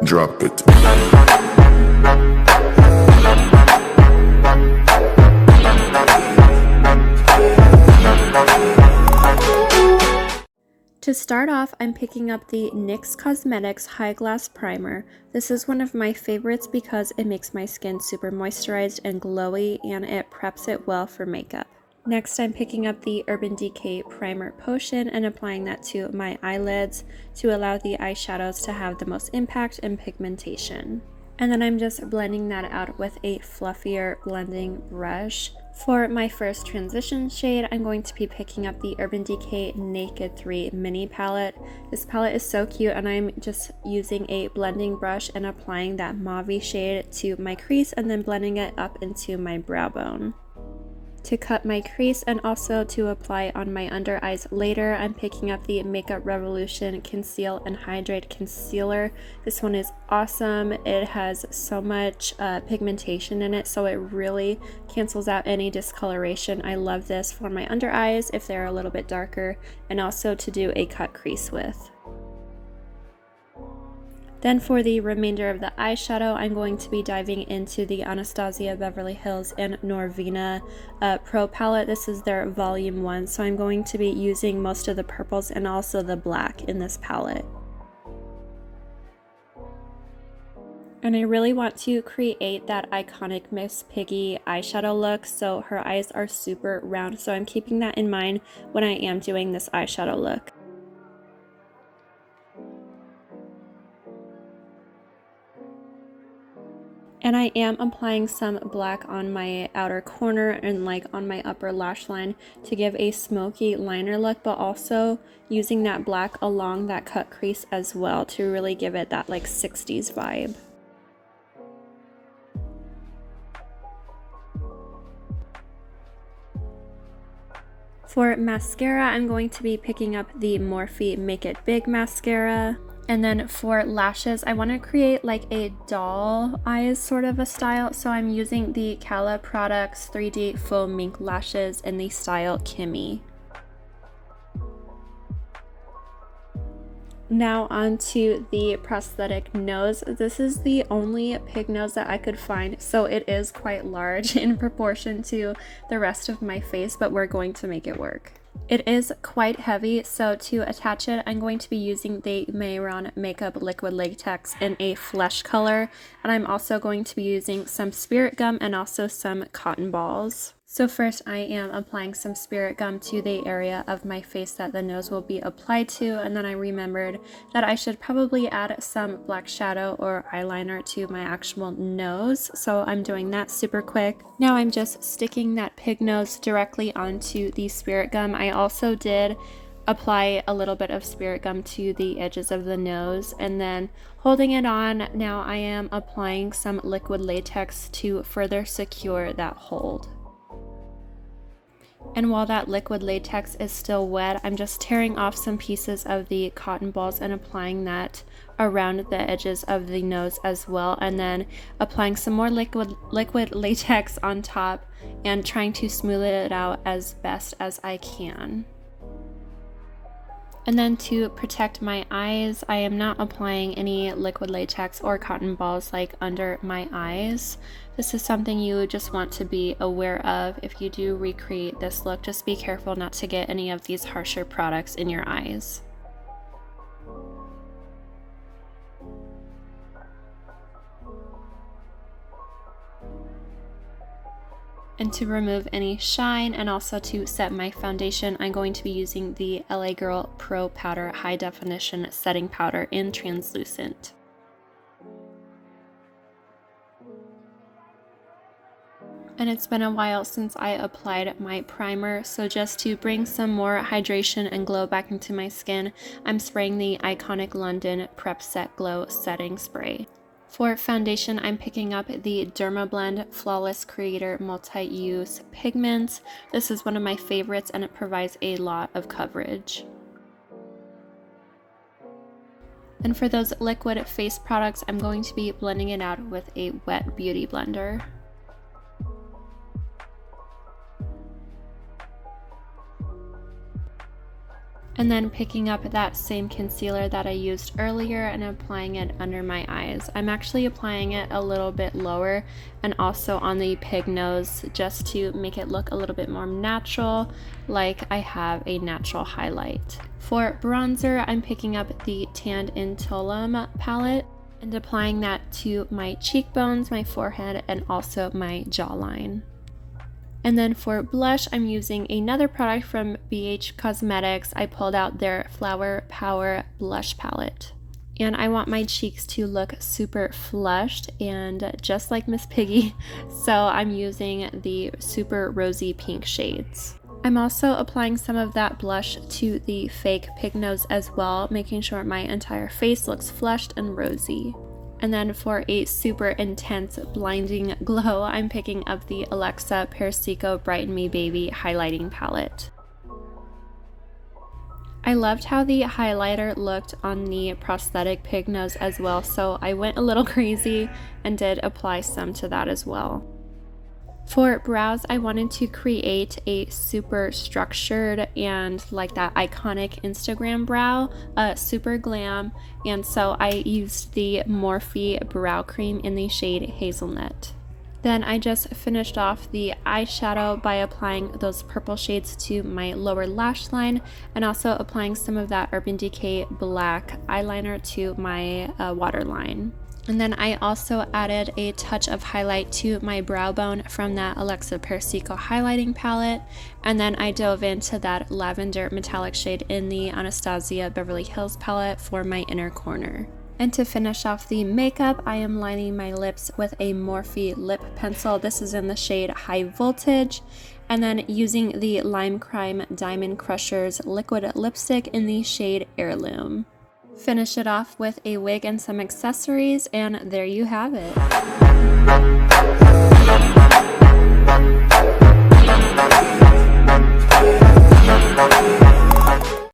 Drop it. To start off, I'm picking up the NYX Cosmetics High Glass Primer. This is one of my favorites because it makes my skin super moisturized and glowy, and it preps it well for makeup. Next, I'm picking up the Urban Decay Primer Potion and applying that to my eyelids to allow the eyeshadows to have the most impact and pigmentation. And then I'm just blending that out with a fluffier blending brush. For my first transition shade, I'm going to be picking up the Urban Decay Naked 3 Mini Palette. This palette is so cute, and I'm just using a blending brush and applying that mauve shade to my crease and then blending it up into my brow bone. To cut my crease and also to apply on my under eyes later, I'm picking up the Makeup Revolution Conceal and Hydrate Concealer. This one is awesome. It has so much pigmentation in it, so it really cancels out any discoloration. I love this for my under eyes if they're a little bit darker, and also to do a cut crease with. Then for the remainder of the eyeshadow, I'm going to be diving into the Anastasia Beverly Hills and Norvina Pro Palette. This is their volume 1, so I'm going to be using most of the purples and also the black in this palette. And I really want to create that iconic Miss Piggy eyeshadow look, so her eyes are super round, so I'm keeping that in mind when I am doing this eyeshadow look. And I am applying some black on my outer corner and like on my upper lash line to give a smoky liner look, but also using that black along that cut crease as well to really give it that like 60s vibe. For mascara, I'm going to be picking up the Morphe Make It Big mascara. And then for lashes, I want to create like a doll eyes sort of a style. So I'm using the Kyah Products 3D Faux Mink Lashes in the style Kimmy. Now onto the prosthetic nose. This is the only pig nose that I could find, so it is quite large in proportion to the rest of my face, but we're going to make it work. It is quite heavy, so to attach it, I'm going to be using the Mayron Makeup Liquid Latex in a flesh color, and I'm also going to be using some spirit gum and also some cotton balls. So first I am applying some spirit gum to the area of my face that the nose will be applied to, and then I remembered that I should probably add some black shadow or eyeliner to my actual nose, so I'm doing that super quick. Now I'm just sticking that pig nose directly onto the spirit gum. I also did apply a little bit of spirit gum to the edges of the nose, and then holding it on, now I am applying some liquid latex to further secure that hold. And while that liquid latex is still wet, I'm just tearing off some pieces of the cotton balls and applying that around the edges of the nose as well, and then applying some more liquid latex on top and trying to smooth it out as best as I can. And then to protect my eyes, I am not applying any liquid latex or cotton balls like under my eyes. This is something you just want to be aware of if you do recreate this look. Just be careful not to get any of these harsher products in your eyes. And to remove any shine and also to set my foundation, I'm going to be using the LA Girl Pro Powder High Definition Setting Powder in Translucent. And it's been a while since I applied my primer, so just to bring some more hydration and glow back into my skin, I'm spraying the Iconic London Prep Set Glow Setting Spray. For foundation, I'm picking up the Dermablend Flawless Creator Multi-Use Pigment. This is one of my favorites and it provides a lot of coverage. And for those liquid face products, I'm going to be blending it out with a wet beauty blender. And then picking up that same concealer that I used earlier and applying it under my eyes. I'm actually applying it a little bit lower and also on the pig nose just to make it look a little bit more natural, like I have a natural highlight. For bronzer, I'm picking up the Tanned in Tulum palette and applying that to my cheekbones, my forehead, and also my jawline. And then for blush, I'm using another product from BH Cosmetics. I pulled out their Flower Power blush palette. And I want my cheeks to look super flushed and just like Miss Piggy, so I'm using the super rosy pink shades. I'm also applying some of that blush to the fake pig nose as well, making sure my entire face looks flushed and rosy. And then for a super intense blinding glow, I'm picking up the Alexa Persico Brighten Me Baby highlighting palette. I loved how the highlighter looked on the prosthetic pig nose as well, so I went a little crazy and did apply some to that as well. For brows, I wanted to create a super structured and like that iconic Instagram brow, super glam, and so I used the Morphe brow cream in the shade Hazelnut. Then I just finished off the eyeshadow by applying those purple shades to my lower lash line and also applying some of that Urban Decay black eyeliner to my waterline. And then I also added a touch of highlight to my brow bone from that Alexa Persico highlighting palette. And then I dove into that lavender metallic shade in the Anastasia Beverly Hills palette for my inner corner. And to finish off the makeup, I am lining my lips with a Morphe lip pencil. This is in the shade High Voltage. And then using the Lime Crime Diamond Crushers liquid lipstick in the shade Heirloom. Finish it off with a wig and some accessories, and there you have it.